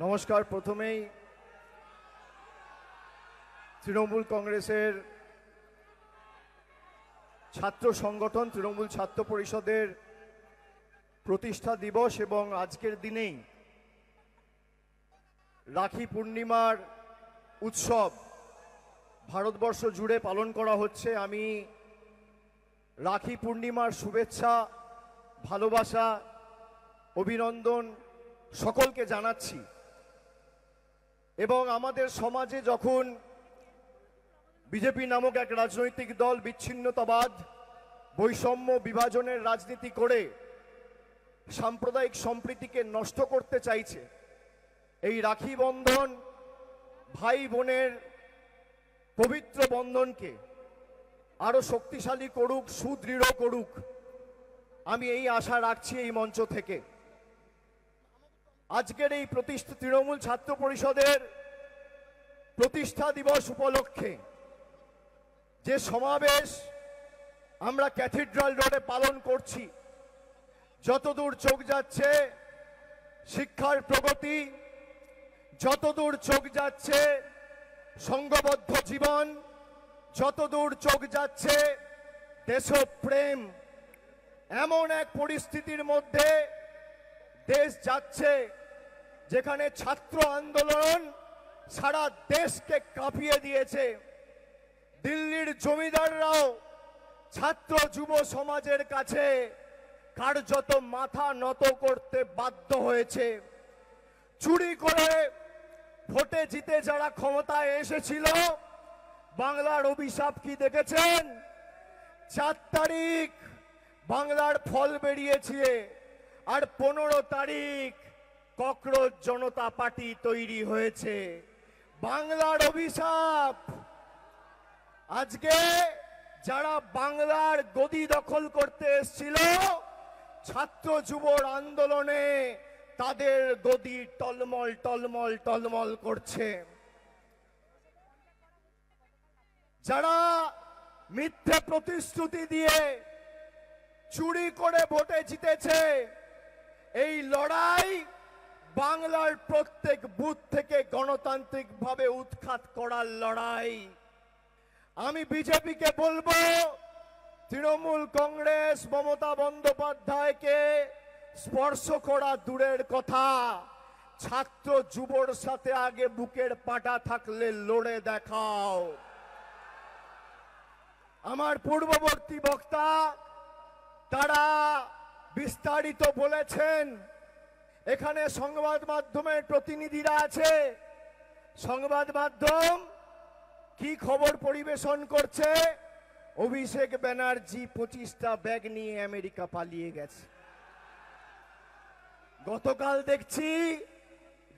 নমস্কার। প্রথমেই তৃণমূল কংগ্রেসের ছাত্র সংগঠন তৃণমূল ছাত্র পরিষদের প্রতিষ্ঠা দিবস এবং আজকের দিনেই রাখি পূর্ণিমার উৎসব ভারতবর্ষ জুড়ে পালন করা হচ্ছে। আমি রাখি পূর্ণিমার শুভেচ্ছা, ভালোবাসা, অভিনন্দন সকলকে জানাচ্ছি। এবং আমাদের সমাজে যখন বিজেপি নামক এক রাজনৈতিক দল বিচ্ছিন্নতাবাদ, বৈষম্য, বিভাজনের রাজনীতি করে সাম্প্রদায়িক সম্প্রীতিকে নষ্ট করতে চাইছে, এই রাখি বন্ধন ভাই বোনের পবিত্র বন্ধনকে আরো শক্তিশালী করুক, সুদৃঢ় করুক, আমি এই আশা রাখছি এই মঞ্চ থেকে। আজকের এই তৃণমূল ছাত্র পরিষদের প্রতিষ্ঠা দিবস উপলক্ষে যে সমাবেশ আমরা ক্যাথিড্রাল রোডে পালন করছি, যতদূর চোখ যাচ্ছে শিক্ষার প্রগতি, যতদূর চোখ যাচ্ছে সংঘবদ্ধ জীবন, যতদূর চোখ যাচ্ছে দেশপ্রেম, এমন এক পরিস্থিতির মধ্যে দেশ যাচ্ছে যেখানে ছাত্র আন্দোলন সারা দেশকে কাঁপিয়ে দিয়েছে। দিল্লির জমিদাররাও ছাত্র যুব সমাজের কাছে কার্যত মাথা নত করতে বাধ্য হয়েছে। চুরি করে ভোটে জিতে যারা ক্ষমতায় এসেছিল, বাংলার অভিশাপ কি দেখেছেন? 4 তারিখ বাংলার ফল বেরিয়েছে, আর 15 তারিখ ককরোচ জনতা পার্টি তৈরি হয়েছে। বাংলার অভিশাপ। আজকে যারা বাংলার গদি দখল করতে এসেছিল ছাত্র যুবর আন্দোলনে, তাদের গদি টলমল টলমল টলমল করছে। যারা মিথ্যে প্রতিশ্রুতি দিয়ে চুরি করে ভোটে জিতেছে, এই লড়াই বাংলার প্রত্যেক বুথ থেকে গণতান্ত্রিকভাবে উৎখাত করার লড়াই। আমি বিজেপিকে বলবো, তৃণমূল কংগ্রেস মমতা বন্দ্যোপাধ্যায়কে স্পর্শ করা দূরের কথা, ছাত্র যুবর সাথে আগে বুকের পাটা থাকলে লড়ে দেখাও। আমার পূর্ববর্তী বক্তা তারা বিস্তারিত বলেছেন। এখানে সংবাদ মাধ্যমের প্রতিনিধিরা আছে। সংবাদ মাধ্যম কি খবর পরিবেশন করছে? অভিষেক ব্যানার্জি 25টা ব্যাগ নিয়ে আমেরিকা পালিয়ে গেছে। গতকাল দেখছি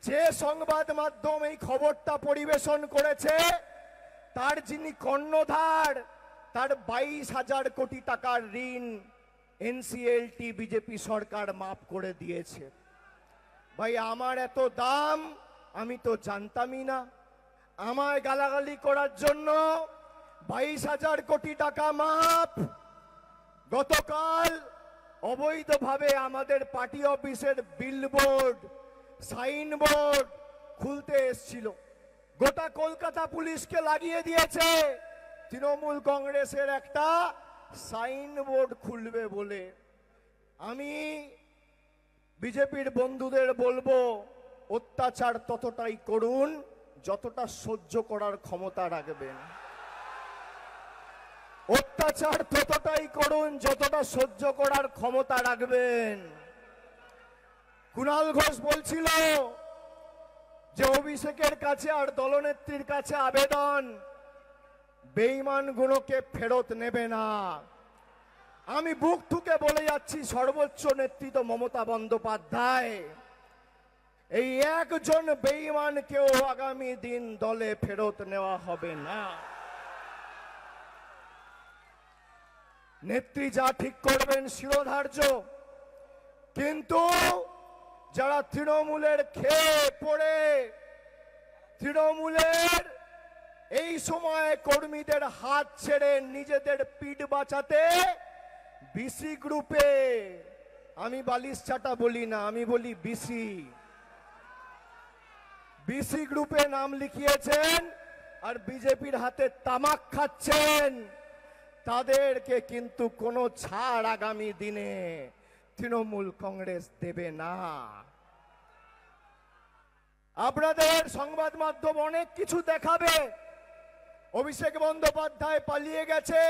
যে সংবাদ মাধ্যম এই খবরটা পরিবেশন করেছে, তার যিনি কর্ণধার, তার 22,000 কোটি টাকার ঋণ এনসিএলটি বিজেপি সরকার মাফ করে দিয়েছে। ভাই, আমার এত দাম আমি তো জানতামই না। আমায় গালাগালি করার জন্য 22,000 কোটি টাকা মাফ। গতকাল অবৈধভাবে আমাদের পার্টি অফিসের বিলবোর্ড, সাইনবোর্ড খুলতে এসেছিল, গোটা কলকাতা পুলিশকে লাগিয়ে দিয়েছে তৃণমূল কংগ্রেসের একটা সাইনবোর্ড খুলবে বলে। আমি বিজেপির বন্ধুদের বলবো, অত্যাচার ততটাই করুন যতটা সহ্য করার ক্ষমতা রাখবেন। অত্যাচার ততটাই করুন যতটা সহ্য করার ক্ষমতা রাখবেন। কুণাল ঘোষ বলছিল যে অভিষেকের কাছে আর দলনেত্রীর কাছে আবেদন, বেঈমানগুলোকে ফেরত নেবে না। আমি বুক ঠুকে বলে যাচ্ছি, সর্বোচ্চ নেতৃত্ব মমতা বন্দ্যোপাধ্যায়, এই একজন বেঈমানকেও আগামী দিন দলে ফেরত নেওয়া হবে না। নেত্রী যা ঠিক করবেন শিরোধার্য। কিন্তু যারা তৃণমূলের খেয়ে পড়ে, তৃণমূলের এই সময় কর্মীদের হাত ছেড়ে নিজেদের পিঠ বাঁচাতে বিসি গ্রুপে, আমি বালিশ চাটা বলি না, আমি বলি বিসি, বিসি গ্রুপে নাম লিখিয়েছেন আর বিজেপির হাতে তামাক খাচ্ছেন, তাদেরকে কিন্তু কোনো ছাড় আগামী দিনে তৃণমূল কংগ্রেস দেবে না। আপনাদের সংবাদ মাধ্যম অনেক কিছু দেখাবে। অভিষেক বন্দ্যোপাধ্যায় পালিয়ে গেছে,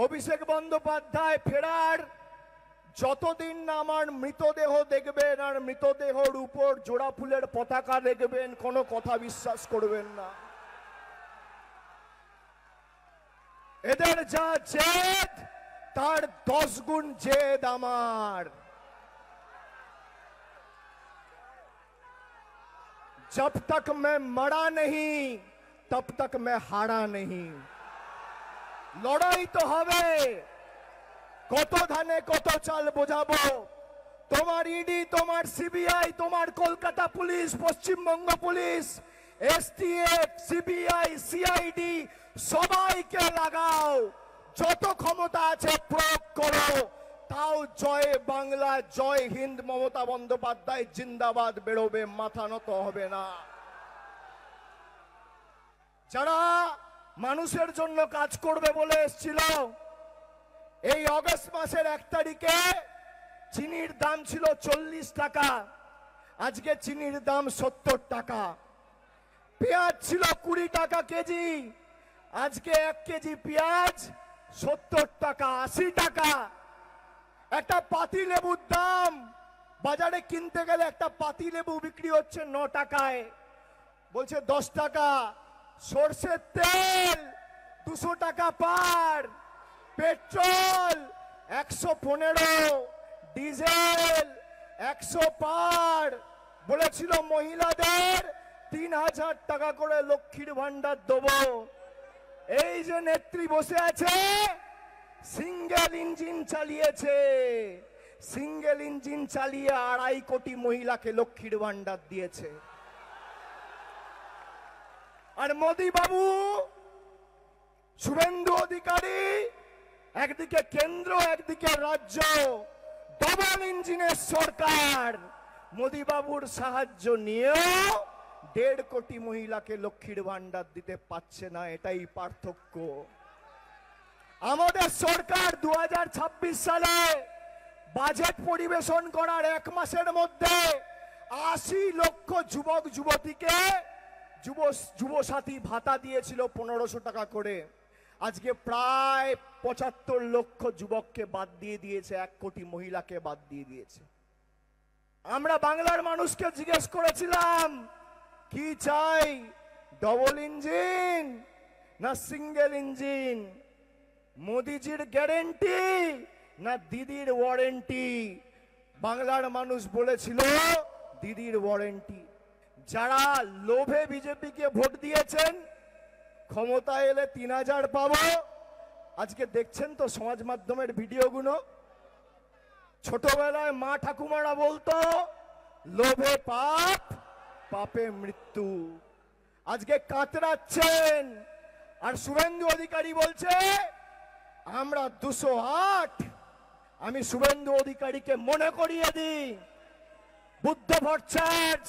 অভিষেক বন্দ্যোপাধ্যায় ফেরার যতদিন না আমার মৃতদেহ দেখবেন আর মৃতদেহর উপর জোড়া ফুলের পতাকা দেখবেন, কোনো কথা বিশ্বাস করবেন না। এদের যা জেদ তার 10 গুণ জেদ আমার। जब तक मैं मरा नहीं तब तक मैं हारा नहीं। লড়াই তো হবে, কত ধানে কত চাল বোঝাবো। তোমার ইডি, তোমার সিবিআই, তোমার Kolkata police, Paschimbanga police, STF, CBI, CID সবাইকে লাগাও, যত ক্ষমতা আছে প্রয়োগ করো, তাও জয় বাংলা, জয় হিন্দ, মমতা বন্দ্যোপাধ্যায় জিন্দাবাদ বেরোবে, মাথা নত হবে না। যারা মানুষের জন্য কাজ করবে বলে এসেছিল, এই অগস্ট মাসের 1 তারিখে চিনির দাম ছিল 40 টাকা, আজকে চিনির দাম 70 টাকা। পেঁয়াজ ছিল 20 টাকা কেজি, আজকে 1 কেজি পেঁয়াজ 70 টাকা, 80 টাকা। একটা পাতি লেবুর দাম বাজারে কিনতে গেলে একটা পাতি লেবু বিক্রি হচ্ছে 9 টাকায়, বলছে 10 টাকা। সরষের তেল 200 টাকা পার, পেট্রোল 115, ডিজেল 100 পার। বলেছিল মহিলাদের 3000 টাকা করে লক্ষ্মীর ভান্ডার দেবো। এই যে নেত্রী বসে আছে, সিঙ্গেল ইঞ্জিন চালিয়েছে, সিঙ্গেল ইঞ্জিন চালিয়ে 2.5 কোটি মহিলাকে লক্ষ্মীর ভান্ডার দিয়েছে। আর মোদি বাবু, শুভেন্দু অধিকারী, একদিকে কেন্দ্র একদিকে রাজ্য, ডবল ইঞ্জিনের সরকার। মোদি বাবুর সাহায্য নিয়েও 1.5 কোটি মহিলাকে লক্ষ্মীর ভান্ডার দিতে পারছে না, এটাই পার্থক্য। আমাদের সরকার 2026 সালে বাজেট পরিবেশন করার 1 মাসের মধ্যে 80 লক্ষ যুবক যুবতীকে যুবসাথী ভাতা দিয়েছিল 1500 টাকা করে। আজকে প্রায় 75 লক্ষ যুবককে বাদ দিয়ে দিয়েছে, 1 কোটি মহিলাকে বাদ দিয়ে দিয়েছে। আমরা বাংলার মানুষকে জিজ্ঞেস করেছিলাম কি চাই, ডবল ইঞ্জিন না সিঙ্গেল ইঞ্জিন, মোদিজির গ্যারেন্টি না দিদির ওয়ারেন্টি। বাংলার মানুষ বলেছিল দিদির ওয়ারেন্টি। যারা লোভে বিজেপিকে ভোট দিয়েছেন, ক্ষমতা এলে 3000 পাবো, আজকে দেখছেন তো সমাজ মাধ্যমের ভিডিওগুলো। ছোটবেলায় মা ঠাকুমারা বলতো লোভে পাপ, পাপে মৃত্যু। আজকে কাতরাচ্ছেন। আর শুভেন্দু অধিকারী বলছে আমরা 208। আমি শুভেন্দু অধিকারীকে মনে করিয়ে দিই, বুদ্ধ ভট্টাচার্য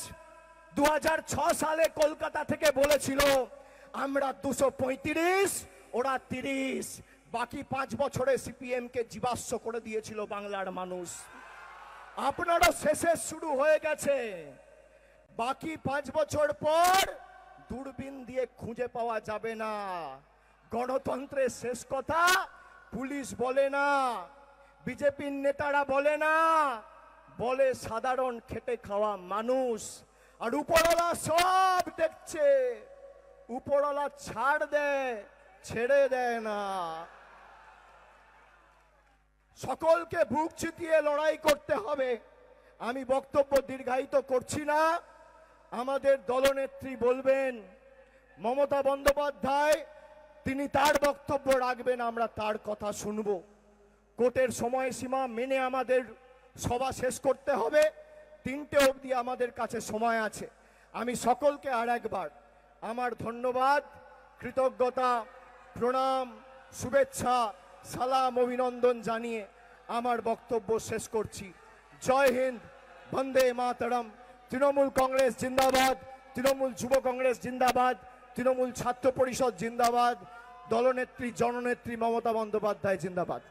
2006 সালে কলকাতা থেকে বলেছিল আমরা 235, ওরা 30। বাকি 5 বছরে সিপিএম কে জীবাশ্ম করে দিয়েছিল বাংলার মানুষ। আপনারও শেষে শুরু হয়ে গেছে। বাকি 5 বছর পর দূরবীন দিয়ে খুঁজে পাওয়া যাবে না। গণতন্ত্রের শেষ কথা পুলিশ বলে না, বিজেপির নেতারা বলে না, বলে সাধারণ খেটে খাওয়া মানুষ। আর উপরওয়ালা সব দেখছে, উপরওয়ালা ছাড় দেয়, ছেড়ে দেয় না। সকলকে বুক চিতিয়ে লড়াই করতে হবে। আমি বক্তব্য দীর্ঘায়িত করছি না। আমাদের দলনেত্রী বলবেন, মমতা বন্দ্যোপাধ্যায় তিনি তার বক্তব্য রাখবেন, আমরা তার কথা শুনব। কোর্টের সময়সীমা মেনে আমাদের সভা শেষ করতে হবে। 3টে অবধি আমাদের কাছে সময় আছে। আমি সকলকে আর একবার আমার ধন্যবাদ, কৃতজ্ঞতা, প্রণাম, শুভেচ্ছা, সালাম, অভিনন্দন জানিয়ে আমার বক্তব্য শেষ করছি। জয় হিন্দ, বন্দে মাতরম, তৃণমূল কংগ্রেস জিন্দাবাদ, তৃণমূল যুব কংগ্রেস জিন্দাবাদ, তৃণমূল ছাত্র পরিষদ জিন্দাবাদ, দলনেত্রী জননেত্রী মমতা বন্দ্যোপাধ্যায় জিন্দাবাদ।